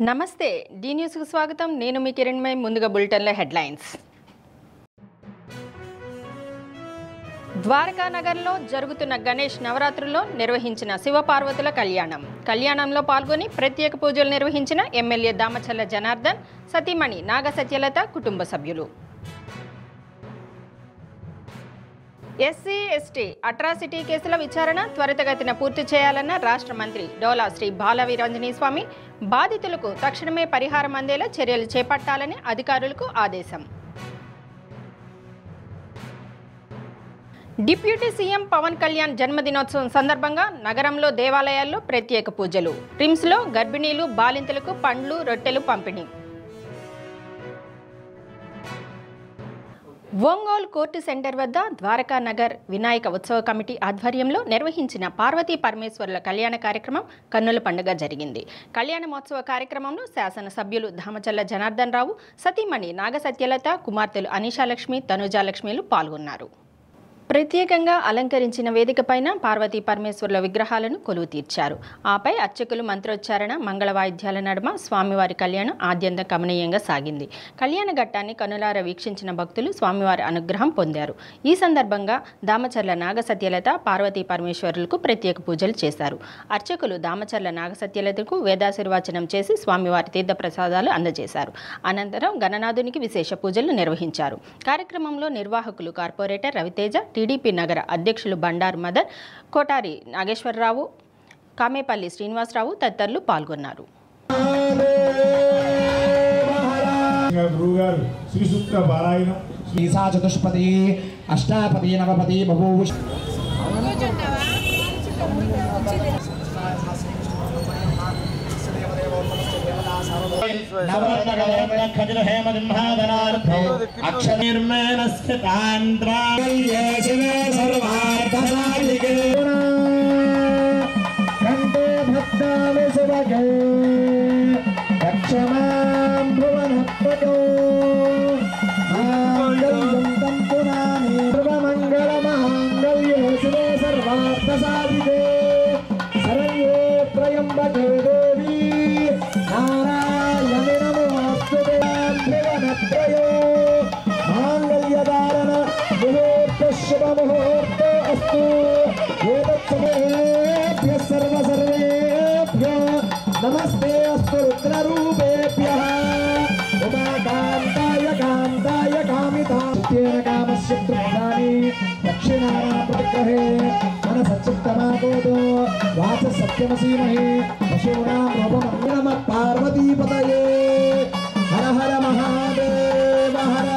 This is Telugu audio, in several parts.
నమస్తే డి న్యూస్ కు స్వాగతం నేను మీ కిరణ్మై ముందుగా బులెటిన్ల హెడ్లైన్స్ ద్వారకా నగర్లో జరుగుతున్న గణేష్ నవరాత్రుల్లో నిర్వహించిన శివపార్వతుల కళ్యాణంలో పాల్గొని ప్రత్యేక పూజలు నిర్వహించిన ఎమ్మెల్యే దామచల్ల జనార్దన్ సతీమణి నాగ సత్యలత కుటుంబ సభ్యులు ఎస్సీ ఎస్టీ అట్రాసిటీ కేసుల విచారణ త్వరితగతిన పూర్తి చేయాలన్న రాష్ట్ర మంత్రి డోలా శ్రీ బాల వీరాంజనేయ స్వామి బాధితులకు తక్షణమే పరిహారం అందేలా చర్యలు చేపట్టాలని అధికారులకు ఆదేశం. డిప్యూటీ సీఎం పవన్ కళ్యాణ్ జన్మదినోత్సవం సందర్భంగా నగరంలో దేవాలయాల్లో ప్రత్యేక పూజలు, రిమ్స్లో గర్భిణీలు బాలింతలకు పండ్లు రొట్టెలు పంపిణీ. ఒంగోలు కోర్టు సెంటర్ వద్ద ద్వారకా నగర్ వినాయక ఉత్సవ కమిటీ ఆధ్వర్యంలో నిర్వహించిన పార్వతీ పరమేశ్వరుల కళ్యాణ కార్యక్రమం కన్నుల పండుగ జరిగింది. కళ్యాణ మహోత్సవ కార్యక్రమంలో శాసనసభ్యులు దామచల్ల జనార్దన్ రావు, సతీమణి నాగ సత్యలత, కుమార్తెలు అనీషాలక్ష్మి, తనుజాలక్ష్మిలు పాల్గొన్నారు. ప్రత్యేకంగా అలంకరించిన వేదికపైన పార్వతీ పరమేశ్వరుల విగ్రహాలను కొలువు తీర్చారు. ఆపై అర్చకులు మంత్రోచ్చారణ, మంగళ వాయిద్యాల నడుమ స్వామివారి కళ్యాణం ఆద్యంత కమనీయంగా సాగింది. కళ్యాణ ఘట్టాన్ని కనులార వీక్షించిన భక్తులు స్వామివారి అనుగ్రహం పొందారు. ఈ సందర్భంగా దామచర్ల నాగ సత్యలత పార్వతీ పరమేశ్వరులకు ప్రత్యేక పూజలు చేశారు. అర్చకులు దామచర్ల నాగ సత్యలతకు వేదాశీర్వచనం చేసి స్వామివారి తీర్థప్రసాదాలు అందజేశారు. అనంతరం గణనాథునికి విశేష పూజలు నిర్వహించారు. కార్యక్రమంలో నిర్వాహకులు కార్పొరేటర్ రవితేజ, టీడీపీ నగర అధ్యక్షులు బండారు మదర్, కోటారి నాగేశ్వరరావు, కామేపల్లి శ్రీనివాసరావు తదితరులు పాల్గొన్నారు. नमस्ते अस्तु रुद्ररूपेभ्यः उमाकान्ताय कान्ताय कामितास्तेन कामस्य तृप्तानि दक्षिणानां प्रतिग्रहे मनसच्चित्तमागोदो वाचः सत्यमसीमहे पशूनां रूपमं नमः पार्वतीपतये हर हर महादेव हर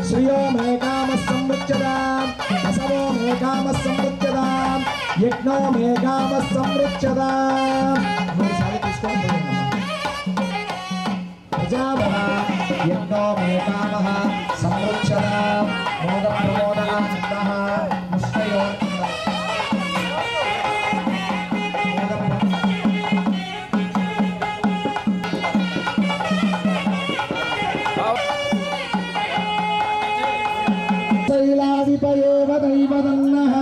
श्रियो मे कामः संवृच्यताम् असवो मे कामः संवृच्यताम् यज्ञो मे कामः संवृच्यताम् प्रजावः यज्ञो मे कामः संवृच्यताम् मोदप्रमोदनानन्दः मुष्टयो शैलादिपयेव दैवदन्नः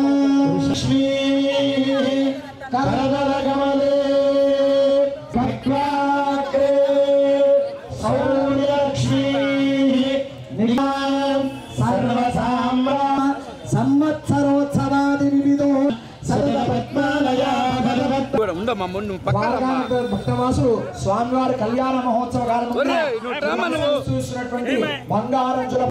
करदलकमले भक्त्वाग्रे सौर्यलक्ष्मी सर्वसाम्रा संवत्सरोत्सवादिविविधो सततपद्मालया భక్తవాసు స్వామివారి కళ్యాణ మహోత్సవ కార్యక్రమంలో చూసినటువంటి బంగారంజుల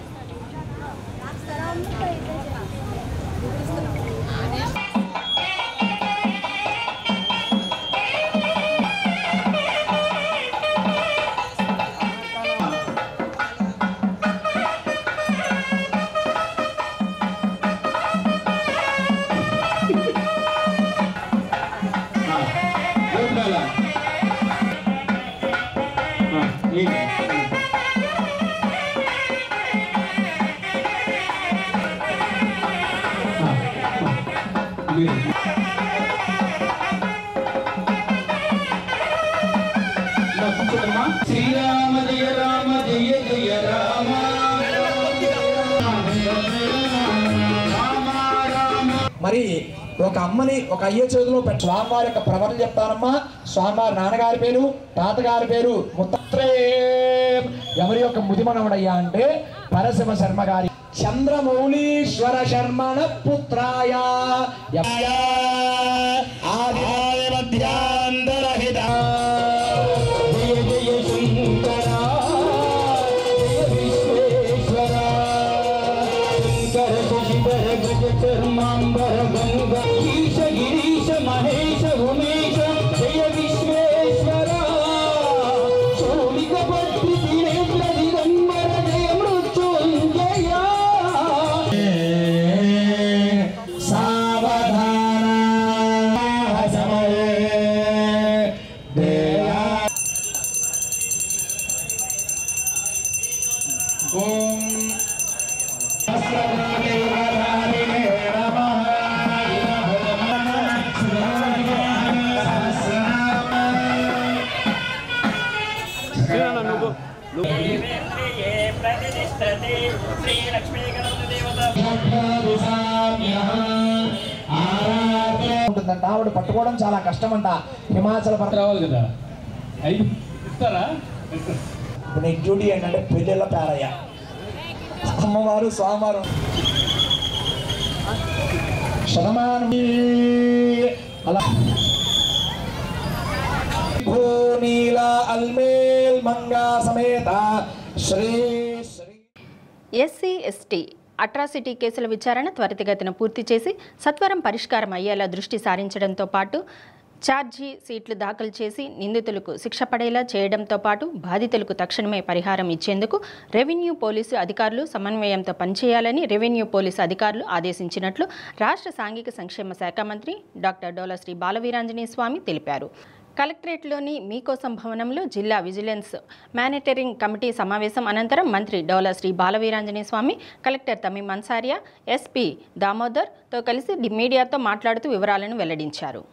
శ్రీరామ జయ రామ జయ జయ రామ మరి ఒక అమ్మని ఒక అయ్య చేతిలో స్వామివారి యొక్క ప్రవర్తన చెప్తానమ్మా. స్వామివారి నాన్నగారి పేరు, తాతగారి పేరు ముత్రే. ఎవరి యొక్క ముదిమనవడయ్యా అంటే పరశివ శర్మ గారి. చంద్రమౌళీశ్వర శర్మణ పుత్రాయ ఆది మధ్యాంతరహిత జయ జయ శంకర జయ విశ్వేశ్వర శంకర శశిధర గజ చర్మాంబర గంగ ఈశ గిరీశ మహేశ ఉమేశ జయ విశ్వేశ్వర శౌలిక పత్రి దినేంద్ర దిగంబర జయ మృత్యుంజయ. ఉంటుందంట. ఆవిడ పట్టుకోవడం చాలా కష్టమంట. హిమాచల్ రావాలి కదా, అయ్యి ఇస్తారా? ఇప్పుడు నీకు డ్యూటీ ఏంటంటే పెళ్ళిళ్ళ పేరయ్య అమ్మవారు స్వామివారు శతమానం అలా భూనీల అల్మేల్ మంగా సమేత Sri Sri. SC ST atrocity కేసుల విచారణ త్వరితగతిన పూర్తి చేసి సత్వరం పరిష్కారం అయ్యేలా దృష్టి సారించడంతో పాటు ఛార్జీ షీట్లు దాఖలు చేసి నిందితులకు శిక్ష పడేలా చేయడంతో పాటు బాధితులకు తక్షణమే పరిహారం ఇచ్చేందుకు రెవెన్యూ పోలీసు అధికారులు సమన్వయంతో పనిచేయాలని రెవెన్యూ పోలీసు అధికారులు ఆదేశించినట్లు రాష్ట్ర సాంఘిక సంక్షేమ శాఖ మంత్రి డాక్టర్ డోలా శ్రీ బాలవీరాంజనేయ స్వామి తెలిపారు. కలెక్టరేట్లోని మీకోసం భవనంలో జిల్లా విజిలెన్స్ మానిటరింగ్ కమిటీ సమావేశం అనంతరం మంత్రి డోలా శ్రీ బాలవీరాంజనేయ స్వామి కలెక్టర్ తమీం అన్సారియా, ఎస్పీ దామోదర్తో కలిసి మీడియాతో మాట్లాడుతూ వివరాలను వెల్లడించారు.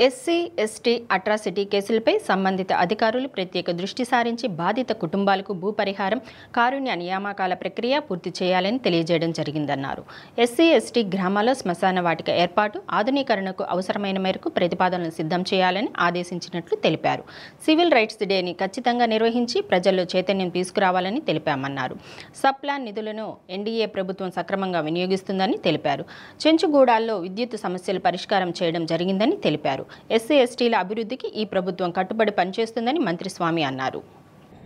ఎస్సీ ఎస్టీ అట్రాసిటీ కేసులపై సంబంధిత అధికారులు ప్రత్యేక దృష్టి సారించి బాధిత కుటుంబాలకు భూపరిహారం, కారుణ్య నియామకాల ప్రక్రియ పూర్తి చేయాలని తెలియజేయడం జరిగిందన్నారు. ఎస్సీ ఎస్టీ గ్రామాల్లో శ్మశాన వాటిక ఏర్పాటు, ఆధునీకరణకు అవసరమైన మేరకు ప్రతిపాదనలు సిద్ధం చేయాలని ఆదేశించినట్లు తెలిపారు. సివిల్ రైట్స్ డేని ఖచ్చితంగా నిర్వహించి ప్రజల్లో చైతన్యం తీసుకురావాలని తెలిపామన్నారు. సబ్ప్లాన్ నిధులను ఎన్డీఏ ప్రభుత్వం సక్రమంగా వినియోగిస్తుందని తెలిపారు. చెంచుగూడాల్లో విద్యుత్ సమస్యలు పరిష్కారం చేయడం జరిగిందని తెలిపారు. ఎస్సీ ఎస్టీల అభివృద్ధికి ఈ ప్రభుత్వం కట్టుబడి పనిచేస్తుందని మంత్రి స్వామి అన్నారు.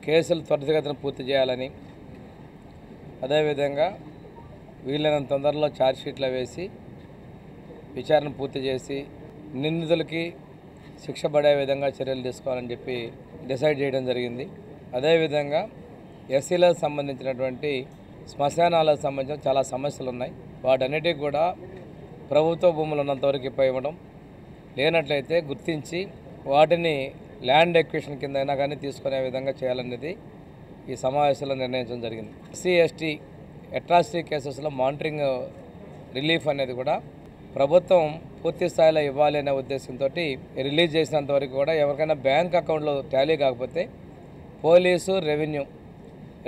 కేసులు త్వరితగతిన పూర్తి చేయాలని, అదేవిధంగా వీలైనంత తొందరలో ఛార్జ్షీట్లు వేసి విచారణ పూర్తి చేసి నిందితులకి శిక్ష పడే విధంగా చర్యలు తీసుకోవాలని చెప్పి డిసైడ్ చేయడం జరిగింది. అదేవిధంగా ఎస్సీలకు సంబంధించినటువంటి శ్మశానాలకు సంబంధించిన చాలా సమస్యలు ఉన్నాయి. వాటన్నిటికి కూడా ప్రభుత్వ భూములు ఉన్నంతవరకు ఇవ్వడం, లేనట్లయితే గుర్తించి వాటిని ల్యాండ్ ఎక్విషన్ కింద అయినా కానీ తీసుకునే విధంగా చేయాలనేది ఈ సమావేశంలో నిర్ణయించడం జరిగింది. ఎస్సీ ఎస్టీ అట్రాసిటీ కేసెస్లో మానిటరింగ్ రిలీఫ్ అనేది కూడా ప్రభుత్వం పూర్తి స్థాయిలో ఇవ్వాలి అనే ఉద్దేశంతో రిలీజ్ చేసినంత వరకు కూడా ఎవరికైనా బ్యాంక్ అకౌంట్లో టాలీ కాకపోతే పోలీసు, రెవెన్యూ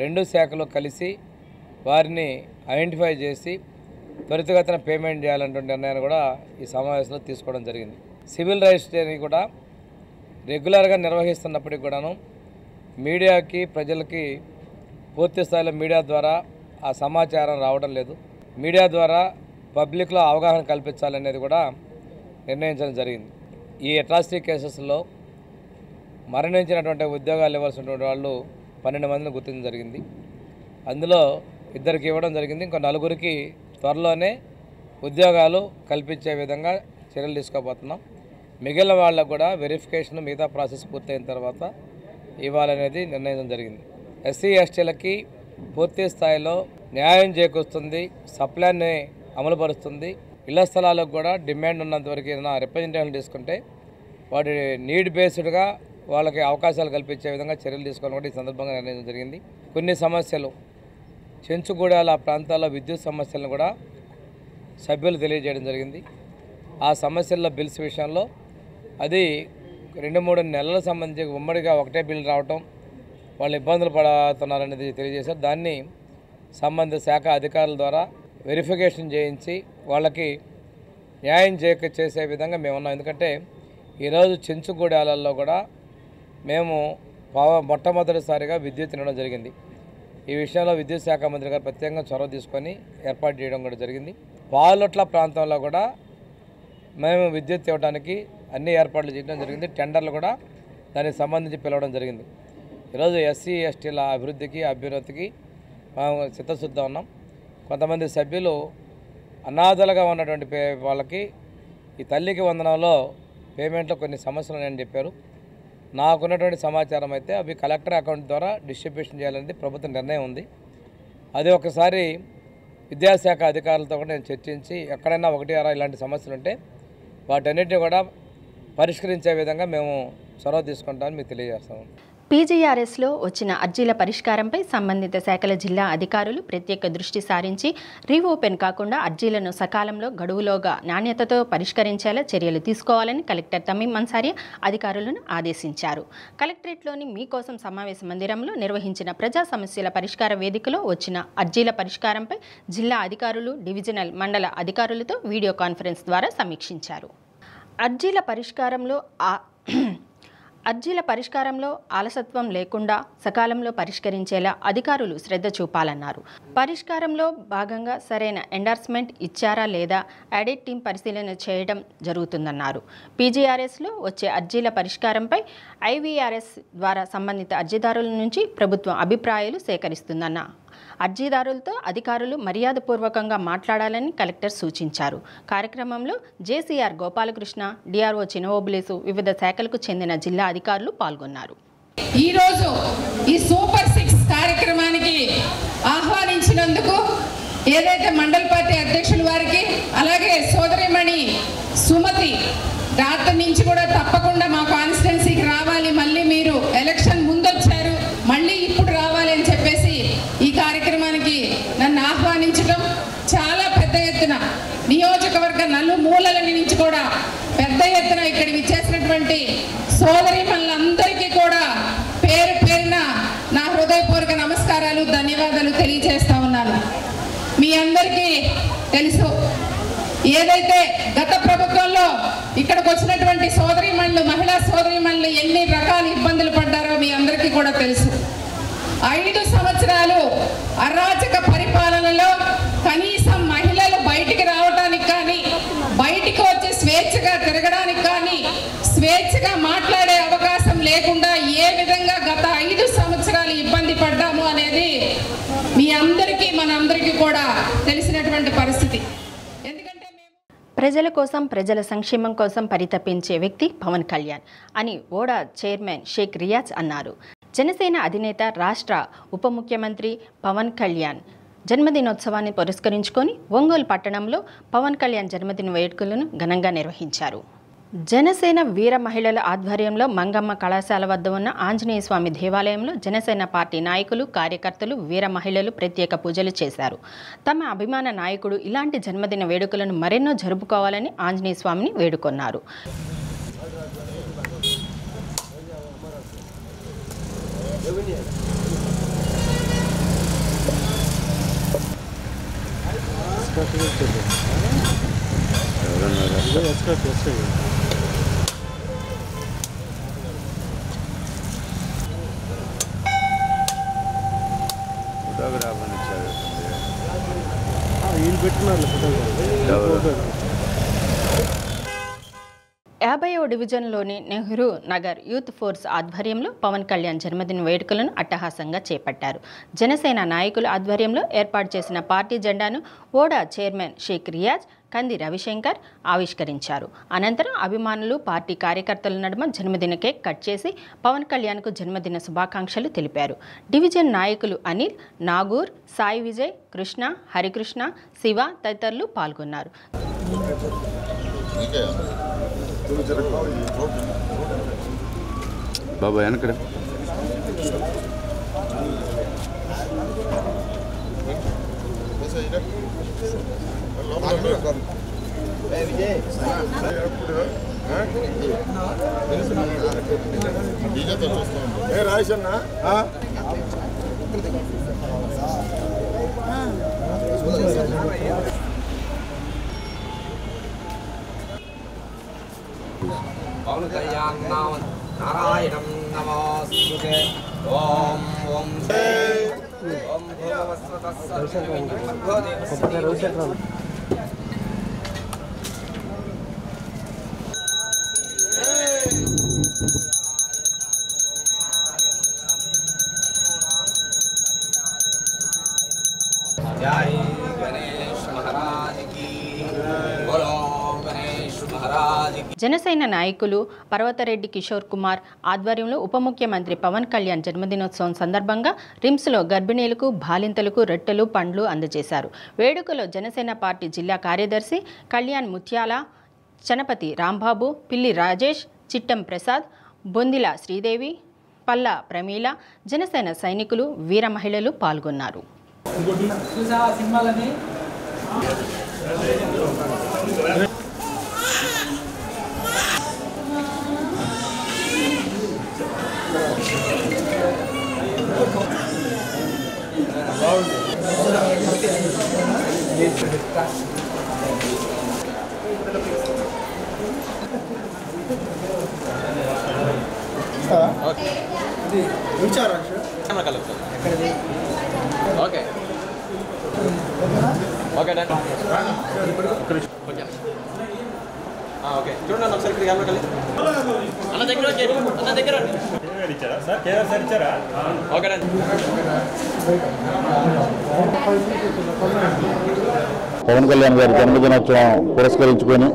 రెండు శాఖలు కలిసి వారిని ఐడెంటిఫై చేసి త్వరితగతిన పేమెంట్ చేయాలనే నిర్ణయాన్ని కూడా ఈ సమావేశంలో తీసుకోవడం జరిగింది. సివిల్ రైట్స్ డేని కూడా రెగ్యులర్గా నిర్వహిస్తున్నప్పటికీ కూడాను మీడియాకి, ప్రజలకి పూర్తి స్థాయిలో మీడియా ద్వారా ఆ సమాచారం రావడం లేదు. మీడియా ద్వారా పబ్లిక్లో అవగాహన కల్పించాలనేది కూడా నిర్ణయించడం జరిగింది. ఈ అట్రాసిటీ కేసెస్లో మరణించినటువంటి ఉద్యోగాలు ఇవ్వాల్సినటువంటి వాళ్ళు 12 మందిని గుర్తించడం జరిగింది. అందులో 2కి ఇవ్వడం జరిగింది. ఇంకో 4కి త్వరలోనే ఉద్యోగాలు కల్పించే విధంగా చర్యలు తీసుకోబోతున్నాం. మిగిలిన వాళ్ళకు కూడా వెరిఫికేషన్ మిగతా ప్రాసెస్ పూర్తయిన తర్వాత ఇవ్వాలనేది నిర్ణయించడం జరిగింది. ఎస్సీ ఎస్టీలకి పూర్తి స్థాయిలో న్యాయం చేకూరుస్తుంది, సప్లాన్ని అమలుపరుస్తుంది. ఇళ్ల స్థలాలకు కూడా డిమాండ్ ఉన్నంతవరకు ఏదైనా రిప్రజెంటేషన్ తీసుకుంటే వాటి నీడ్ బేస్డ్గా వాళ్ళకి అవకాశాలు కల్పించే విధంగా చర్యలు తీసుకోవాలని కూడా ఈ సందర్భంగా నిర్ణయించడం జరిగింది. కొన్ని సమస్యలు చెంచుగూడాల ప్రాంతాల్లో విద్యుత్ సమస్యలను కూడా సభ్యులు తెలియజేయడం జరిగింది. ఆ సమస్యల బిల్స్ విషయంలో అది 2-3 నెలల సంబంధించి ఉమ్మడిగా ఒకటే బిల్ రావటం, వాళ్ళు ఇబ్బందులు పడుతున్నారనేది తెలియజేశారు. దాన్ని సంబంధిత శాఖ అధికారుల ద్వారా వెరిఫికేషన్ చేయించి వాళ్ళకి న్యాయం చేసే విధంగా మేము ఉన్నాం. ఎందుకంటే ఈరోజు చెంచుగూడాలలో కూడా మేము మొట్టమొదటిసారిగా విద్యుత్ ఇవ్వడం జరిగింది. ఈ విషయంలో విద్యుత్ శాఖ మంత్రి గారు ప్రత్యేకంగా చొరవ తీసుకొని ఏర్పాటు చేయడం కూడా జరిగింది. పాలొట్ల ప్రాంతంలో కూడా మేము విద్యుత్ ఇవ్వడానికి అన్ని ఏర్పాట్లు చేయడం జరిగింది. టెండర్లు కూడా దానికి సంబంధించి పిలవడం జరిగింది. ఈరోజు ఎస్సీ ఎస్టీల అభ్యున్నతికి మేము చిత్తశుద్ధ ఉన్నాం. కొంతమంది సభ్యులు అనాథలుగా ఉన్నటువంటి వాళ్ళకి ఈ తల్లికి వందనంలో పేమెంట్లో కొన్ని సమస్యలు ఉన్నాయని చెప్పారు. నాకున్నటువంటి సమాచారం అయితే అవి కలెక్టర్ అకౌంట్ ద్వారా డిస్ట్రిబ్యూషన్ చేయాలనేది ప్రభుత్వ నిర్ణయం ఉంది. అది ఒకసారి విద్యాశాఖ అధికారులతో కూడా నేను చర్చించి ఎక్కడైనా 1-6 ఇలాంటి సమస్యలు ఉంటే వాటన్నిటిని కూడా పరిష్కరించే విధంగా మేము చొరవ తీసుకుంటామని మీకు తెలియజేస్తాము. పీజీఆర్ఎస్లో వచ్చిన అర్జీల పరిష్కారంపై సంబంధిత శాఖల జిల్లా అధికారులు ప్రత్యేక దృష్టి సారించి రీఓపెన్ కాకుండా అర్జీలను సకాలంలో గడువులోగా నాణ్యతతో పరిష్కరించేలా చర్యలు తీసుకోవాలని కలెక్టర్ తమీం అన్సారీ అధికారులను ఆదేశించారు. కలెక్టరేట్లోని మీకోసం సమావేశ మందిరంలో నిర్వహించిన ప్రజా సమస్యల పరిష్కార వేదికలో వచ్చిన అర్జీల పరిష్కారంపై జిల్లా అధికారులు, డివిజనల్, మండల అధికారులతో వీడియో కాన్ఫరెన్స్ ద్వారా సమీక్షించారు. అర్జీల పరిష్కారంలో ఆలసత్వం లేకుండా సకాలంలో పరిష్కరించేలా అధికారులు శ్రద్ధ చూపాలన్నారు. పరిష్కారంలో భాగంగా సరైన ఎండార్స్మెంట్ ఇచ్చారా లేదా ఆడిట్ టీం పరిశీలన చేయడం జరుగుతుందన్నారు. పీజీఆర్ఎస్లో వచ్చే అర్జీల పరిష్కారంపై ఐవీఆర్ఎస్ ద్వారా సంబంధిత అర్జీదారుల నుంచి ప్రభుత్వం అభిప్రాయాలు సేకరిస్తుందన్న అర్జీదారులతో అధికారులు మర్యాదపూర్వకంగా మాట్లాడాలని కలెక్టర్ సూచించారు. కార్యక్రమంలో జేసీఆర్ గోపాలకృష్ణ, డిఆర్ఓ చినవోబులేసు, వివిధ శాఖలకు చెందిన జిల్లా అధికారులు పాల్గొన్నారు. ఈరోజు ఈ సూపర్ 6 కార్యక్రమానికి ఆహ్వానించినందుకు ఏదైతే మండల పార్టీ అధ్యక్షుల వారికి, అలాగే సోదరిమణి సుమతి రాత్రి నుంచి కూడా తప్పకుండా మా కాన్స్టిట్యున్సీకి రావాలి, మళ్ళీ మీరు ఎలక్షన్ ముందొచ్చారు, మళ్ళీ ఇప్పుడు రావాలి అని చెప్పేసి ఈ కార్యక్రమానికి నన్ను ఆహ్వానించడం, చాలా పెద్ద ఎత్తున నియోజకవర్గ నలుమూలల నుంచి కూడా పెద్ద ఎత్తున ఇక్కడ విచ్చేసినటువంటి సోదరీమణులందరికీ కూడా పేరు పేరున నా హృదయపూర్వక నమస్కారాలు, ధన్యవాదాలు తెలియజేస్తా ఉన్నాను. మీ అందరికీ తెలుసు, ఏదైతే గత ప్రభుత్వంలో ఇక్కడికి వచ్చినటువంటి సోదరీమణులు, మహిళా సోదరీమణులు ఎన్ని రకాల ఇబ్బందులు పడ్డారో మీ అందరికీ కూడా తెలుసు. 5 సంవత్సరాలు అరాచక పరిపాలనలో కనీసం మహిళలు బయటికి రావడానికి కానీ, బయటికి వచ్చి స్వేచ్ఛగా తిరగడానికి కానీ, స్వేచ్ఛగా మాట్లాడే అవకాశం లేకుండా ఏ విధంగా గత 5 సంవత్సరాలు ఇబ్బంది పడ్డాము అనేది మీ అందరికీ మనందరికీ కూడా తెలిసినటువంటి పరిస్థితి. ప్రజల కోసం, ప్రజల సంక్షేమం కోసం పరితపించే వ్యక్తి పవన్ కళ్యాణ్ అని ఓడా చైర్మన్ షేక్ రియాజ్ అన్నారు. జనసేన అధినేత, రాష్ట్ర ఉప ముఖ్యమంత్రి పవన్ కళ్యాణ్ జన్మదినోత్సవాన్ని పురస్కరించుకొని ఒంగోలు పట్టణంలో పవన్ కళ్యాణ్ జన్మదిన వేడుకలను ఘనంగా నిర్వహించారు. జనసేన వీర మహిళల ఆధ్వర్యంలో మంగమ్మ కళాశాల వద్ద ఉన్న ఆంజనేయ స్వామి దేవాలయంలో జనసేన పార్టీ నాయకులు, కార్యకర్తలు, వీర మహిళలు ప్రత్యేక పూజలు చేశారు. తమ అభిమాన నాయకుడు ఇలాంటి జన్మదిన వేడుకలను మరెన్నో జరుపుకోవాలని ఆంజనేయ స్వామిని వేడుకొన్నారు. యాభైవ డివిజన్లోని నెహ్రూ నగర్ యూత్ ఫోర్స్ ఆధ్వర్యంలో పవన్ కళ్యాణ్ జన్మదిన వేడుకలను అట్టహాసంగా చేపట్టారు. జనసేన నాయకుల ఆధ్వర్యంలో ఏర్పాటు చేసిన పార్టీ జెండాను ఓడా చైర్మన్ షేక్ రియాజ్, కంది రవిశంకర్ ఆవిష్కరించారు. అనంతరం అభిమానులు, పార్టీ కార్యకర్తల నడుమ జన్మదిన కేక్ కట్ చేసి పవన్ కళ్యాణ్కు జన్మదిన శుభాకాంక్షలు తెలిపారు. డివిజన్ నాయకులు అనిల్, నాగూర్, సాయి విజయ్, కృష్ణ, హరికృష్ణ, శివ తదితరులు పాల్గొన్నారు. బాబా వెనకడ రాజన్న పవన్ కళ్యాణ్ నారాయణం నమోస్తుతే. ఓం ఓం ఓం భూర్భువస్సువః जय गणेश महाराज की बोलो गणेश महाराज की. జనసేన నాయకులు పర్వతరెడ్డి కిషోర్ కుమార్ ఆధ్వర్యంలో ఉప ముఖ్యమంత్రి పవన్ కళ్యాణ్ జన్మదినోత్సవం సందర్భంగా రిమ్స్లో గర్భిణీలకు బాలింతలకు రొట్టెలు పండ్లు అందజేశారు. వేడుకలో జనసేన పార్టీ జిల్లా కార్యదర్శి కళ్యాణ్ ముత్యాల, చనపతి రాంబాబు, పిల్లి రాజేష్, చిట్టం ప్రసాద్, బొందిల శ్రీదేవి, పల్ల ప్రమీల, జనసేన సైనికులు, వీర మహిళలు పాల్గొన్నారు. Okay okay done. ఓకే చూడండి ఒకసారి ఇక్కడ కెమెరా కలిసి అన్న దగ్గర అన్న దగ్గర ఓకే డన్. పవన్ కళ్యాణ్ గారి జన్మదినోత్సవం పురస్కరించుకొని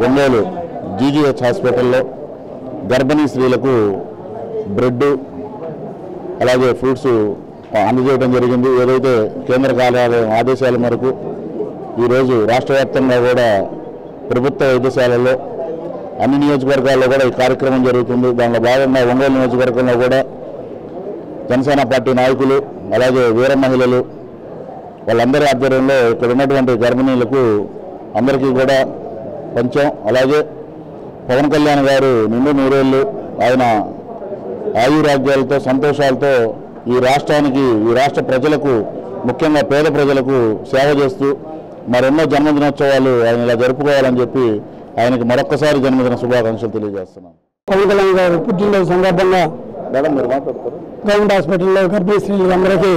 ఒంగోలు జీజీహెచ్ హాస్పిటల్లో గర్భిణీ స్త్రీలకు బ్రెడ్ అలాగే ఫ్రూట్స్ అందజేయడం జరిగింది. ఏదైతే కేంద్ర కార్యాలయం ఆదేశాల మేరకు ఈరోజు రాష్ట్ర వ్యాప్తంగా కూడా ప్రభుత్వ వైద్యశాలల్లో అన్ని నియోజకవర్గాల్లో కూడా ఈ కార్యక్రమం జరుగుతుంది. దానిలో భాగంగా ఒంగోలు నియోజకవర్గంలో కూడా జనసేన పార్టీ నాయకులు అలాగే వీర మహిళలు వాళ్ళందరి ఆధ్వర్యంలో ఇక్కడ ఉన్నటువంటి గర్భిణీలకు అందరికీ కూడా పంచాం. అలాగే పవన్ కళ్యాణ్ గారు నిండు నూరేళ్ళు ఆయన ఆయురాగ్యాలతో సంతోషాలతో ఈ రాష్ట్రానికి ఈ రాష్ట్ర ప్రజలకు ముఖ్యంగా పేద ప్రజలకు సేవ చేస్తూ మరెన్నో జన్మదినోత్సవాలు ఆయన ఇలా జరుపుకోవాలని చెప్పి ఆయనకి మరొక్కసారి జన్మదిన శుభాకాంక్షలు తెలియజేస్తున్నాం. పవన్ కళ్యాణ్ గారు పుట్టినరోజు సందర్భంగా గవర్నమెంట్ హాస్పిటల్లో గర్భిణీ స్త్రీలందరికీ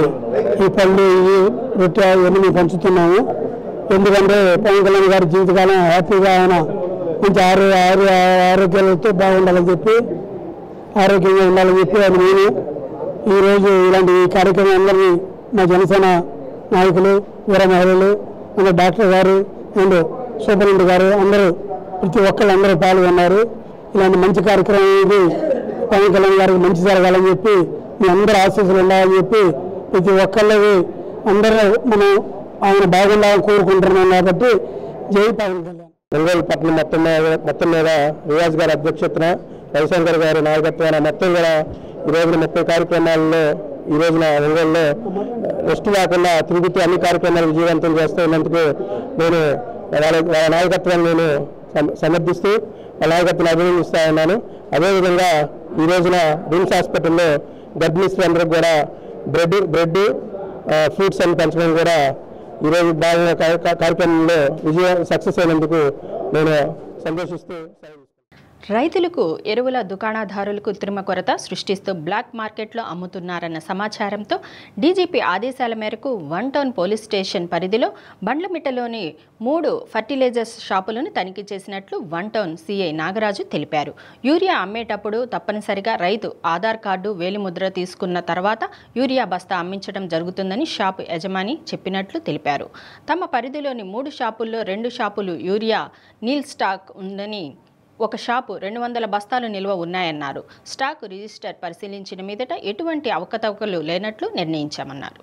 ఈ పళ్ళు ఈ రొట్టె ఇవన్నీ మేము పంచుతున్నాము. ఎందుకంటే పవన్ కళ్యాణ్ గారి జీవితకాలం హ్యాపీగా ఆయన మంచి ఆరోగ్యాలతో బాగుండాలని చెప్పి ఆరోగ్యంగా ఉండాలని చెప్పి ఆయన నేను ఈరోజు ఇలాంటి కార్యక్రమం అందరినీ మా జనసేన నాయకులు వీర మహిళలు మన డాక్టర్ గారు అండ్ సూపరింటెండెంట్ గారు అందరూ ప్రతి ఒక్కళ్ళు అందరూ పాల్గొన్నారు. ఇలాంటి మంచి కార్యక్రమానికి పవన్ కళ్యాణ్ గారికి మంచి జరగాలని చెప్పి మీ అందరూ ఆశీస్సులు ఉండాలని చెప్పి ప్రతి ఒక్కళ్ళకి అందరూ మనం ఆయన బాగుండాలని కోరుకుంటున్నాం. కాబట్టి జై పవన్ కళ్యాణ్. ఒంగోలు పట్టణం మొత్తం మీద రియాజ్ గారి అధ్యక్షతన రవిశంకర్ గారి నాయకత్వాన మొత్తం కూడా ఈ రోజున 30 కార్యక్రమాల్లో ఈ రోజున ఒంగోలులో రెస్ట్ లేకుండా తిరుగుతూ అన్ని కార్యక్రమాలు విజయవంతం చేస్తూ ఉన్నందుకు నేను వాళ్ళ నాయకత్వాన్ని నేను సమర్థిస్తూ వాళ్ళ నాయకత్వాన్ని అభినందిస్తూ ఉన్నాను. అదేవిధంగా ఈ రోజున రిమ్స్ హాస్పిటల్లో గర్భిణీ స్త్రీలందరికీ కూడా బ్రెడ్ ఫ్రూట్స్ అని పంచడం కూడా ఈరోజు భాగంగా కార్యక్రమంలో సక్సెస్ అయినందుకు నేను సంతోషిస్తూ రైతులకు ఎరువుల దుకాణదారులకు కృత్రిమ కొరత సృష్టిస్తూ బ్లాక్ మార్కెట్లో అమ్ముతున్నారన్న సమాచారంతో డీజీపీ ఆదేశాల మేరకు 1 టౌన్ పోలీస్ స్టేషన్ పరిధిలో బండ్లమిట్టలోని 3 ఫర్టిలైజర్స్ షాపులను తనిఖీ చేసినట్లు 1 టౌన్ సీఐ నాగరాజు తెలిపారు. యూరియా అమ్మేటప్పుడు తప్పనిసరిగా రైతు ఆధార్ కార్డు వేలిముద్ర తీసుకున్న తర్వాత యూరియా బస్తా అమ్మించడం జరుగుతుందని షాపు యజమాని చెప్పినట్లు తెలిపారు. తమ పరిధిలోని 3 షాపుల్లో 2 షాపులు యూరియా నీల్ స్టాక్ ఉందని, ఒక షాపు 200 బస్తాలు నిల్వ ఉన్నాయన్నారు. స్టాక్ రిజిస్టర్ పరిశీలించిన మీదట ఎటువంటి అవకతవకలు లేనట్లు నిర్ణయించామన్నారు.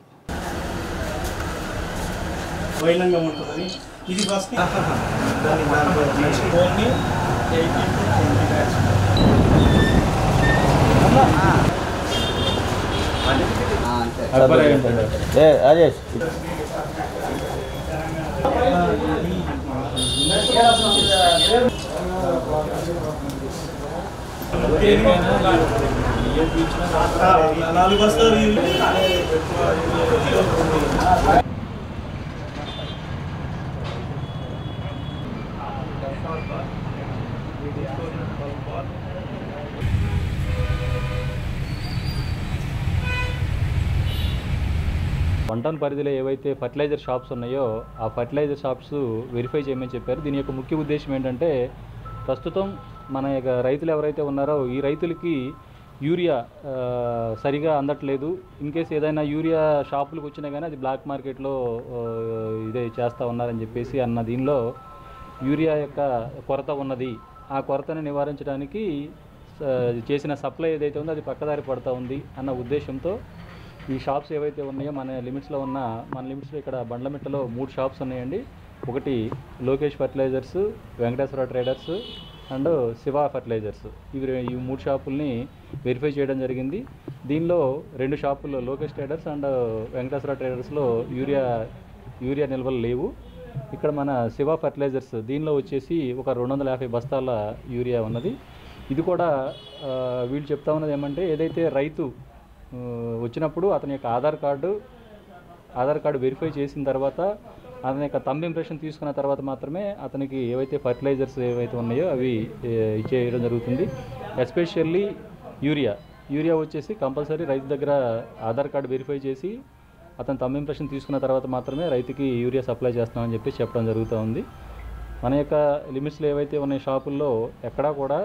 1 టౌన్ పరిధిలో ఏవైతే ఫర్టిలైజర్ షాప్స్ ఉన్నాయో ఆ ఫర్టిలైజర్ షాప్స్ వెరిఫై చేయమని చెప్పారు. దీని యొక్క ముఖ్య ఉద్దేశం ఏంటంటే ప్రస్తుతం మన యొక్క రైతులు ఎవరైతే ఉన్నారో ఈ రైతులకి యూరియా సరిగా అందట్లేదు. ఇన్ కేసు ఏదైనా యూరియా షాపులకు వచ్చినా కానీ అది బ్లాక్ మార్కెట్లో ఇదే చేస్తూ ఉన్నారని చెప్పేసి అన్న దీనిలో యూరియా యొక్క కొరత ఉన్నది. ఆ కొరతను నివారించడానికి చేసిన సప్లై ఏదైతే ఉందో అది పక్కదారి పడుతూ ఉంది అన్న ఉద్దేశంతో ఈ షాప్స్ ఏవైతే ఉన్నాయో మన లిమిట్స్లో ఇక్కడ బండ్లమిట్టలో 3 షాప్స్ ఉన్నాయండి. ఒకటి Lokesh fertilizers, Venkateswara traders and Shiva fertilizers. ఈ 3 షాపుల్ని వెరిఫై చేయడం జరిగింది. దీనిలో 2 షాపుల్లో లోకేష్ ట్రేడర్స్ అండ్ వెంకటేశ్వర ట్రేడర్స్లో యూరియా నిల్వలు లేవు. ఇక్కడ మన శివ ఫర్టిలైజర్స్ దీనిలో వచ్చేసి ఒక 250 బస్తాల యూరియా ఉన్నది. ఇది కూడా వీళ్ళు చెప్తా ఉన్నది ఏమంటే ఏదైతే రైతు వచ్చినప్పుడు అతని యొక్క ఆధార్ కార్డు వెరిఫై చేసిన తర్వాత అతని యొక్క థంబ్ ఇంప్రెషన్ తీసుకున్న తర్వాత మాత్రమే అతనికి ఏవైతే ఫర్టిలైజర్స్ ఏవైతే ఉన్నాయో అవి ఇచ్చేయడం జరుగుతుంది. ఎస్పెషల్లీ యూరియా వచ్చేసి కంపల్సరీ రైతు దగ్గర ఆధార్ కార్డు వెరిఫై చేసి అతను థంబ్ ఇంప్రెషన్ తీసుకున్న తర్వాత మాత్రమే రైతుకి యూరియా సప్లై చేస్తామని చెప్పి చెప్పడం జరుగుతూ ఉంది. మన యొక్క లిమిట్స్లో ఏవైతే ఉన్న షాపుల్లో ఎక్కడా కూడా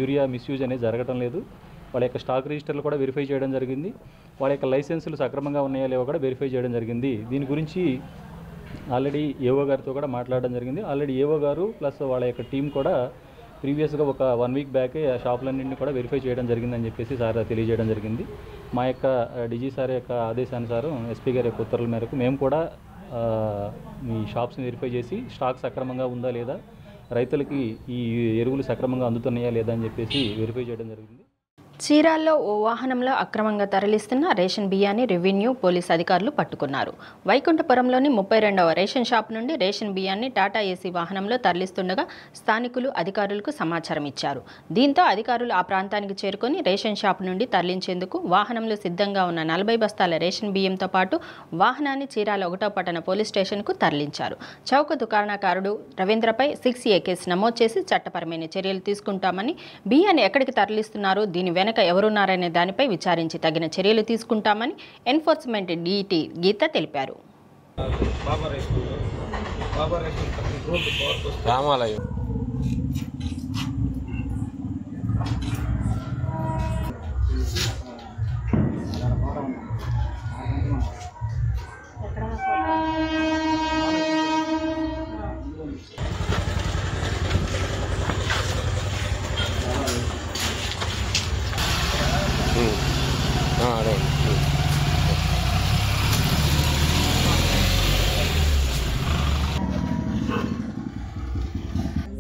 యూరియా మిస్యూజ్ అనేది జరగడం లేదు. వాళ్ళ యొక్క స్టాక్ రిజిస్టర్లు కూడా వెరిఫై చేయడం జరిగింది. వాళ్ళ యొక్క లైసెన్సులు సక్రమంగా ఉన్నాయా లేవో కూడా వెరిఫై చేయడం జరిగింది. దీని గురించి ఆల్రెడీ ఏఓ గారితో కూడా మాట్లాడడం జరిగింది. ఆల్రెడీ ఏఓ గారు ప్లస్ వాళ్ళ యొక్క టీం కూడా ప్రీవియస్గా ఒక 1 వీక్ బ్యాకే ఆ షాపులన్నింటినీ కూడా వెరిఫై చేయడం జరిగిందని చెప్పేసి సార్ తెలియజేయడం జరిగింది. మా యొక్క డీజీ సార్ యొక్క ఆదేశానుసారం ఎస్పీ గారి యొక్క ఉత్తర్వుల మేరకు మేము కూడా ఈ షాప్స్ని వెరిఫై చేసి స్టాక్ సక్రమంగా ఉందా లేదా, రైతులకి ఈ ఎరువులు సక్రమంగా అందుతున్నాయా లేదా అని చెప్పేసి వెరిఫై చేయడం జరిగింది. చీరాల్లో ఓ వాహనంలో అక్రమంగా తరలిస్తున్న రేషన్ బియ్యాన్ని రెవెన్యూ పోలీస్ అధికారులు పట్టుకున్నారు. వైకుంఠపురంలోని 32వ రేషన్ షాప్ నుండి రేషన్ బియ్యాన్ని టాటా ఏసీ వాహనంలో తరలిస్తుండగా స్థానికులు అధికారులకు సమాచారం ఇచ్చారు. దీంతో అధికారులు ఆ ప్రాంతానికి చేరుకొని రేషన్ షాప్ నుండి తరలించేందుకు వాహనంలో సిద్ధంగా ఉన్న 40 బస్తాల రేషన్ బియ్యంతో పాటు వాహనాన్ని చీరాల 1వ పట్టణ పోలీస్ స్టేషన్కు తరలించారు. చౌక దుకాణకారుడు రవీంద్రపై 6A కేసు నమోదు చేసి చట్టపరమైన చర్యలు తీసుకుంటామని, బియ్యాన్ని ఎక్కడికి తరలిస్తున్నారో దీని వెనక ఎవరున్నారనే దానిపై విచారించి తగిన చర్యలు తీసుకుంటామని ఎన్ఫోర్స్మెంట్ డీటీ గీత తెలిపారు.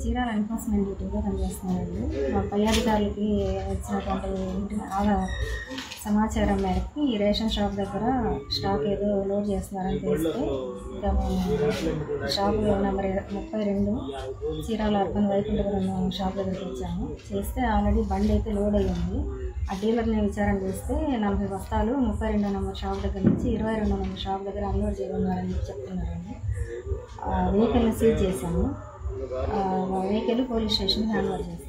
చీరాల ఎన్ఫోర్స్మెంట్ డ్యూటీగా పనిచేస్తున్నారండి. మా పై అధికారులకి వచ్చినటువంటి సమాచారం మేరకు ఈ రేషన్ షాప్ దగ్గర స్టాక్ ఏదో లోడ్ చేస్తున్నారని తెలిస్తే ఇంకా మేము shop number 32 Chirala urban Vaikunthapuram shop దగ్గరికి వచ్చాము. చేస్తే ఆల్రెడీ బండి అయితే లోడ్ అయ్యింది. ఆ డీలర్ని విచారణ చేస్తే 40 బస్తాలు 32 నెంబర్ షాప్ దగ్గర నుంచి 22 నెంబర్ షాప్ దగ్గర అన్లోడ్ చేయమన్నారని చెప్తున్నారండి. వెహికల్ని సీజ్ చేశాము. వెహికల్ పోలీస్ స్టేషన్కి హ్యాండ్ ఓవర్ చేస్తున్నాము.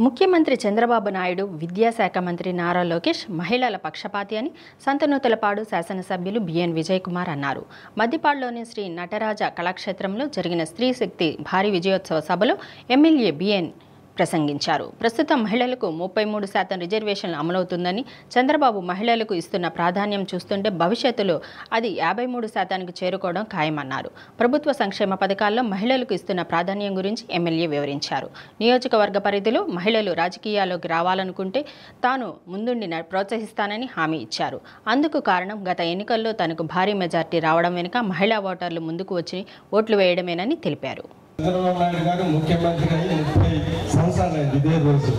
ముఖ్యమంత్రి చంద్రబాబు నాయుడు, విద్యాశాఖ మంత్రి నారా లోకేష్ మహిళల పక్షపాతి అని సంతనూతలపాడు శాసనసభ్యులు బిఎన్ విజయ్ కుమార్ అన్నారు. మద్దిపాడులోని శ్రీ నటరాజ కళాక్షేత్రంలో జరిగిన స్త్రీ శక్తి భారీ విజయోత్సవ సభలో ఎమ్మెల్యే బిఎన్ ప్రసంగించారు. ప్రస్తుతం మహిళలకు 33% రిజర్వేషన్లు అమలవుతుందని, చంద్రబాబు మహిళలకు ఇస్తున్న ప్రాధాన్యం చూస్తుంటే భవిష్యత్తులో అది 53%కి చేరుకోవడం ఖాయమన్నారు. ప్రభుత్వ సంక్షేమ పథకాల్లో మహిళలకు ఇస్తున్న ప్రాధాన్యం గురించి ఎమ్మెల్యే వివరించారు. నియోజకవర్గ పరిధిలో మహిళలు రాజకీయాల్లోకి రావాలనుకుంటే తాను ముందుండి ప్రోత్సహిస్తానని హామీ ఇచ్చారు. అందుకు కారణం గత ఎన్నికల్లో తనకు భారీ మెజార్టీ రావడం వెనుక మహిళా ఓటర్లు ముందుకు వచ్చి ఓట్లు వేయడమేనని తెలిపారు. చంద్రబాబు నాయుడు గారు ముఖ్యమంత్రి అయ్యి 30 సంవత్సరాలు అయింది ఇదే రోజు.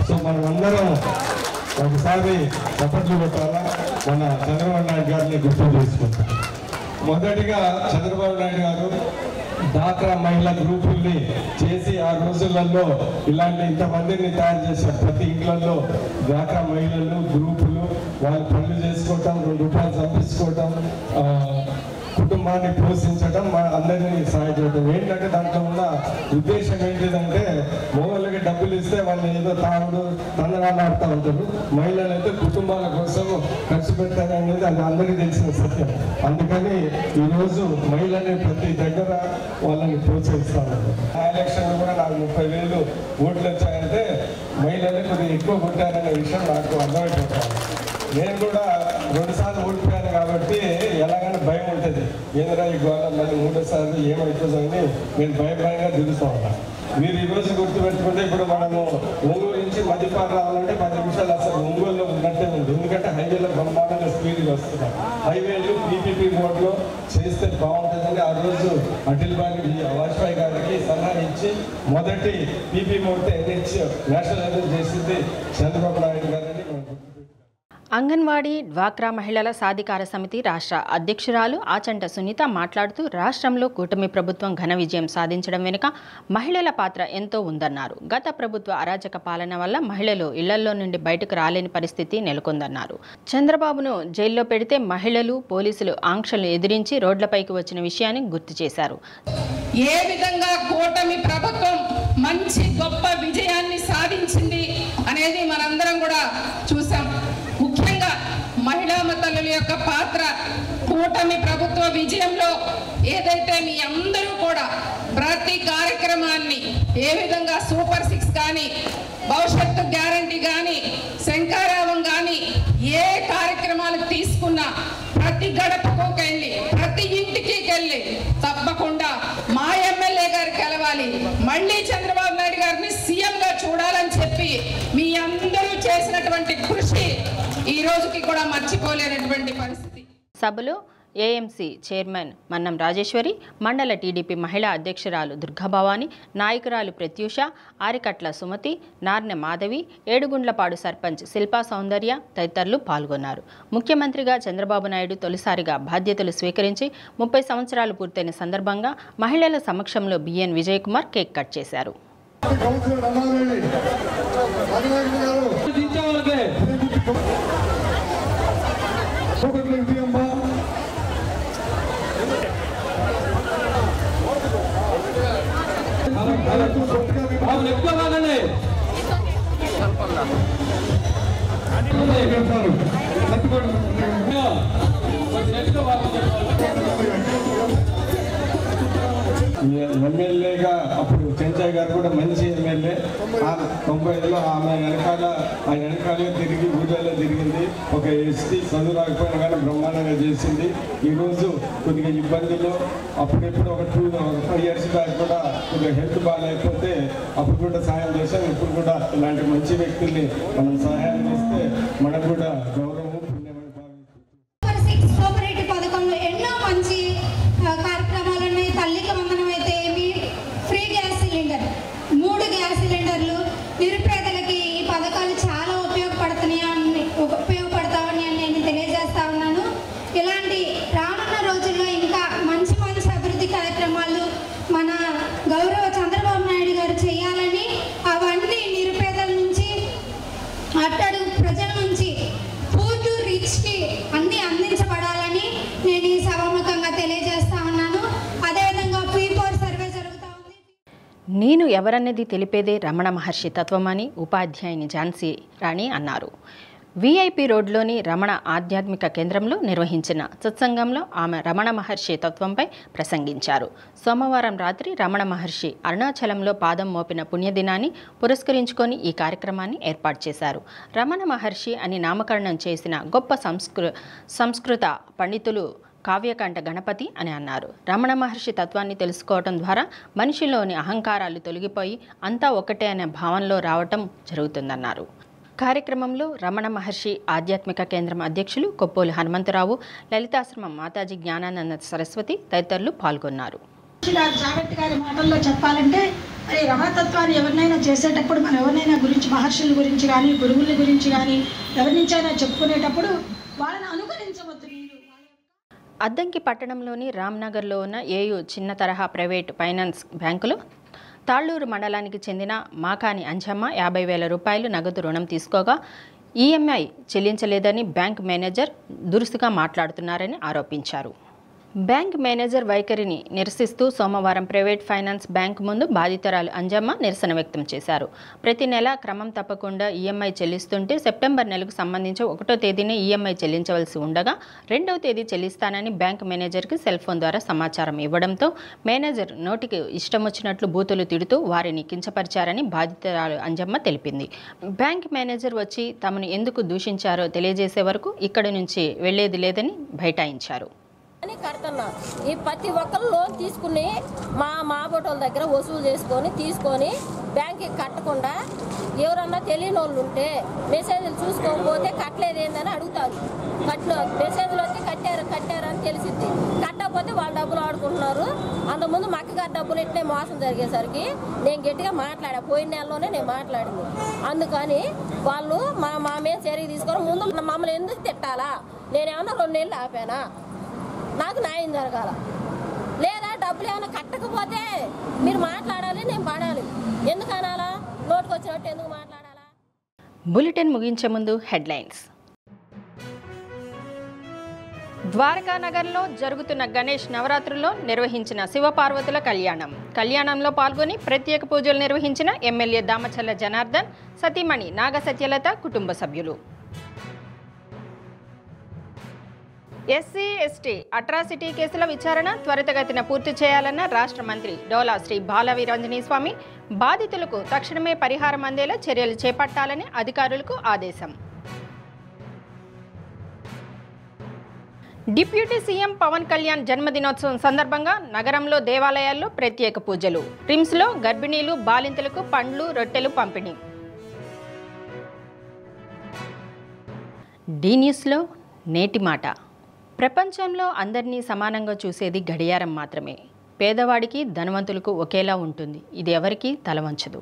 సో మనం అందరం ఒకసారి చప్పట్లు కొట్టాలా, మన చంద్రబాబు నాయుడు గారిని గుర్తు చేసుకుంటాం. మొదటిగా చంద్రబాబు నాయుడు గారు డాక్రా మహిళా గ్రూపుల్ని చేసి ఆ రోజులలో ఇలాంటి ఇంతమందిని తయారు చేశారు. ప్రతి ఇంట్లో డాక్రా మహిళలు గ్రూపులు వాళ్ళు పనులు చేసుకోవటం, 2 రూపాయలు సంపించుకోవటం, కుటుంబాన్ని పోషించడం, అందరినీ సహాయం చేయడం. ఏంటంటే దాంట్లో ఉన్న ఉద్దేశం ఏంటిదంటే మగవాళ్ళకి డబ్బులు ఇస్తే వాళ్ళ అని ఏదో తాగుడు తందనాలు ఆడుతూ ఉంటారు. మహిళలు అయితే కుటుంబాల కోసం ఖర్చు పెడతారనేది అది అందరికీ తెలిసిన సత్యం. అందుకని ఈరోజు మహిళల్ని ప్రతి దగ్గర వాళ్ళని ప్రోత్సహిస్తా ఉన్నారు. ఆ ఎలక్షన్లో కూడా నాకు 30,000 ఓట్లు వచ్చాయంటే మహిళలు కొద్దిగా ఎక్కువ కొట్టారనే విషయం నాకు అర్థమైపోతాను. నేను కూడా 2 సార్లు ఓడిపోయాను కాబట్టి ఎలాగైనా భయం ఉంటుంది. ఏదైనా ఈ గోళ మళ్ళీ 3వ సార్లు ఏమవుతుందో అని నేను భయంగా తిరుగుతూ ఉంటాను. మీరు ఈరోజు గుర్తుపెట్టుకుంటే ఇప్పుడు మనము ఒంగోలు నుంచి మధ్యపాలు రావాలంటే 10 నిమిషాలు అసలు ఒంగోలులో ఉన్నట్టే ఉంది. ఎందుకంటే హైవేలో బ్రహ్మాండంగా స్పీడ్గా వస్తున్నాం. హైవేలు పీపీపీ రోడ్లో చేస్తే బాగుంటుందని ఆ రోజు అటల్ బిహారీ వాజ్పేయి గారికి సలహా ఇచ్చి మొదటి పీపీ మోడ్తో NH నేషనల్ హైవే చేసింది చంద్రబాబు నాయుడు గారని. అంగన్వాడీ డ్వాక్రా మహిళల సాధికార సమితి రాష్ట్ర అధ్యక్షురాలు ఆచంట సునీత మాట్లాడుతూ రాష్ట్రంలో కూటమి ప్రభుత్వం ఘన విజయం సాధించడం వెనుక మహిళల పాత్ర ఎంతో ఉందన్నారు. గత ప్రభుత్వ అరాచక పాలన వల్ల మహిళలు ఇళ్లలో నుండి బయటకు రాలేని పరిస్థితి నెలకొందన్నారు. చంద్రబాబును జైల్లో పెడితే మహిళలు పోలీసులు ఆంక్షలు ఎదిరించి రోడ్లపైకి వచ్చిన విషయాన్ని గుర్తు చేశారు. ఏ విధంగా కూటమి ప్రభుత్వం మంచి గొప్ప విజయాన్ని సాధించింది అనేది మనందరం కూడా చూసాం. ముఖ్యంగా మహిళా తల్లుల యొక్క పాత్ర కూటమి ప్రభుత్వ విజయంలో ఏదైతే మీ అందరూ కూడా ప్రతి కార్యక్రమాన్ని ఏ విధంగా సూపర్ 6 కానీ భవిష్యత్తు గ్యారంటీ కానీ శంకారావం కానీ ఏ కార్యక్రమాలు తీసుకున్నా ప్రతి గడపకు వెళ్ళి ప్రతి ఇంటికి వెళ్ళి తప్పకుండా మా ఎమ్మెల్యే గారు కలవాలి, మళ్ళీ చంద్రబాబు నాయుడు గారిని సీఎంగా చూడాలని చెప్పి మీ అందరూ చేసినటువంటి కృషి ఈ రోజుకి కూడా మర్చిపోలేనటువంటి పరిస్థితి. సభలో ఏఎంసీ చైర్మన్ మన్నం రాజేశ్వరి, మండల టీడీపీ మహిళా అధ్యక్షురాలు దుర్గాభవాని, నాయకురాలు ప్రత్యూష, ఆరికట్ల సుమతి, నార్నె మాధవి, ఏడుగుండ్లపాడు సర్పంచ్ శిల్పా సౌందర్య తదితరులు పాల్గొన్నారు. ముఖ్యమంత్రిగా చంద్రబాబు నాయుడు తొలిసారిగా బాధ్యతలు స్వీకరించి 30 సంవత్సరాలు పూర్తయిన సందర్భంగా మహిళల సమక్షంలో BN Vijay Kumar cake cut చేశారు. ఎమ్మెల్యేగా అప్పుడు చెంచాయ్ గారు కూడా మంచి ఎమ్మెల్యే. 95లో ఆమె వెనకాలే తిరిగి ఊళ్ళలో తిరిగింది. ఒక ఎస్టీ చదువు రాకపోయినా కానీ బ్రహ్మాండంగా చేసింది. ఈరోజు కొద్దిగా ఇబ్బందులు అప్పుడెప్పుడు ఒక 5 years బ్యాక్ కూడా కొద్దిగా హెల్త్ బాగాలేకపోతే అప్పుడు కూడా సహాయం చేశాం. ఇప్పుడు కూడా ఇలాంటి మంచి వ్యక్తుల్ని మనం సహాయం చేస్తే మనకు కూడా గౌరవం పుణ్యమని భావిస్తున్నాం. కోఆపరేటివ్ పథకంలో ఎన్నో మంచి కార్యక్రమాలు ఉన్నాయి. తల్లికి వందనం అయితే ఫ్రీ గ్యాస్ సిలిండర్, 3 గ్యాస్ సిలిండర్లు నిరుపేదలకి ఈ పథకాలు చాలా ఉపయోగపడతామని నేను తెలియజేస్తా ఉన్నాను. ఇలాంటి రానున్న రోజుల్లో ఇంకా మంచి మంచి అభివృద్ధి కార్యక్రమాలు మన గౌరవ చంద్రబాబు నాయుడు గారు చేయాలని, అవన్నీ నిరుపేదల నుంచి అట్టడుగు ప్రజల నుంచి పూర్ టు రిచ్కి అన్నీ అందించబడాలని నేను ఈ సభాముఖంగా తెలియజేస్తా ఉన్నాను. అదేవిధంగా P4 సర్వే జరుగుతూ ఉంది. నేను ఎవరన్నది తెలిపేదే రమణ మహర్షి తత్వమని ఉపాధ్యాయుని ఝాన్సీ రాణి అన్నారు. విఐపి రోడ్లోని రమణ ఆధ్యాత్మిక కేంద్రంలో నిర్వహించిన సత్సంగంలో ఆమె రమణ మహర్షి తత్వంపై ప్రసంగించారు. సోమవారం రాత్రి రమణ మహర్షి అరుణాచలంలో పాదం మోపిన పుణ్యదినాన్ని పురస్కరించుకొని ఈ కార్యక్రమాన్ని ఏర్పాటు చేశారు. రమణ మహర్షి అని నామకరణం చేసిన గొప్ప సంస్కృత పండితులు కావ్యకంఠ గణపతి అని అన్నారు. రమణ మహర్షి తత్వాన్ని తెలుసుకోవటం ద్వారా మనిషిలోని అహంకారాలు తొలగిపోయి అంతా ఒకటే అనే భావనలో రావటం జరుగుతుందన్నారు. కార్యక్రమంలో రమణ మహర్షి ఆధ్యాత్మిక కేంద్రం అధ్యక్షులు కొప్పోలు హనుమంతరావు, లలితాశ్రమం మాతాజీ జ్ఞానానంద సరస్వతి తదితరులు పాల్గొన్నారు. జాగ్రత్త గారి మాటల్లో చెప్పాలంటే మరి రమణతత్వాన్ని ఎవరినైనా చేసేటప్పుడు మనం ఎవరినైనా గురించి మహర్షుల గురించి కానీ గురువుల గురించి కానీ ఎవరి నుంచైనా చెప్పుకునేటప్పుడు వాళ్ళని అనుకరించవద్దు. అద్దంకి పట్టణంలోని రామ్నగర్లో ఉన్న ఏయూ చిన్న తరహా ప్రైవేట్ ఫైనాన్స్ బ్యాంకులో తాళ్లూరు మండలానికి చెందిన మాకాని అంజమ్మ 50,000 రూపాయలు నగదు రుణం తీసుకోగా ఈఎంఐ చెల్లించలేదని బ్యాంక్ మేనేజర్ దురుసుగా మాట్లాడుతున్నారని ఆరోపించారు. బ్యాంక్ మేనేజర్ వైఖరిని నిరసిస్తూ సోమవారం ప్రైవేట్ ఫైనాన్స్ బ్యాంక్ ముందు బాధితురాలు అంజమ్మ నిరసన వ్యక్తం చేశారు. ప్రతి నెల క్రమం తప్పకుండా ఈఎంఐ చెల్లిస్తుంటే సెప్టెంబర్ నెలకు సంబంధించి 1వ తేదీనే ఈఎంఐ చెల్లించవలసి ఉండగా 2వ తేదీ చెల్లిస్తానని బ్యాంక్ మేనేజర్కి సెల్ ఫోన్ ద్వారా సమాచారం ఇవ్వడంతో మేనేజర్ నోటికి ఇష్టం వచ్చినట్లు బూతులు తిడుతూ వారిని కించపరిచారని బాధితురాలు అంజమ్మ తెలిపింది. బ్యాంక్ మేనేజర్ వచ్చి తమను ఎందుకు దూషించారో తెలియజేసే వరకు ఇక్కడి నుంచి వెళ్లేది లేదని బైఠాయించారు. కడుతున్నా ఈ ప్రతి ఒక్కరు లోన్ తీసుకుని మా బోటోల దగ్గర వసూలు తీసుకొని బ్యాంక్కి కట్టకుండా ఎవరన్నా తెలియని వాళ్ళు ఉంటే మెసేజ్లు చూసుకోకపోతే కట్టలేదు ఏందని అడుగుతారు. మెసేజ్లు వచ్చి కట్టారని తెలిసింది. కట్టకపోతే వాళ్ళ డబ్బులు ఆడుకుంటున్నారు. అంతకుముందు మా అక్కగారి డబ్బులు ఇట్లే మోసం జరిగేసరికి నేను గట్టిగా మాట్లాడా. పోయిన నెలలోనే నేను మాట్లాడింది. అందుకని వాళ్ళు మా మీద చర్య తీసుకొని ముందు మమ్మల్ని ఎందుకు తిట్టాలా? నేనేమన్నా 2 నెలలు ఆపానా? నాకు న్యాయం జరగాల. లేదా డబ్బులు ఏమైనా కట్టకపోతే మీరు మాట్లాడాలి, నేను పడాలి. ఎందుకు అనాలా? నోటుకు వచ్చినట్టు ఎందుకు మాట్లాడాలా? బులెటిన్ ముగించే ముందు హెడ్లైన్స్. ద్వారకా నగర్లో జరుగుతున్న గణేష్ నవరాత్రుల్లో నిర్వహించిన శివపార్వతుల కళ్యాణంలో పాల్గొని ప్రత్యేక పూజలు నిర్వహించిన ఎమ్మెల్యే దామచల్ల జనార్దన్, సతీమణి నాగసత్యలత కుటుంబ సభ్యులు. ఎస్సీ ఎస్టీ అట్రాసిటీ కేసుల విచారణ త్వరితగతిన పూర్తి చేయాలన్న రాష్ట్ర మంత్రి డోలా శ్రీ బాల వీరాంజనేయ స్వామి. బాధితులకు తక్షణమే పరిహారం అందేలా చర్యలు చేపట్టాలని అధికారులకు ఆదేశం. డిప్యూటీ సీఎం పవన్ కళ్యాణ్ జన్మదినోత్సవం సందర్భంగా నగరంలో దేవాలయాల్లో ప్రత్యేక పూజలు. రిమ్స్లో గర్భిణీలు బాలింతలకు పండ్లు రొట్టెలు పంపిణీ. డి న్యూస్లో నేటి మాట. ప్రపంచంలో అందరినీ సమానంగా చూసేది గడియారం మాత్రమే. పేదవాడికి ధనవంతులకు ఒకేలా ఉంటుంది. ఇది ఎవరికీ తలవంచదు.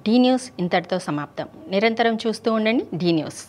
డి న్యూస్ ఇంతటితో సమాప్తం. నిరంతరం చూస్తూ ఉండండి డి న్యూస్.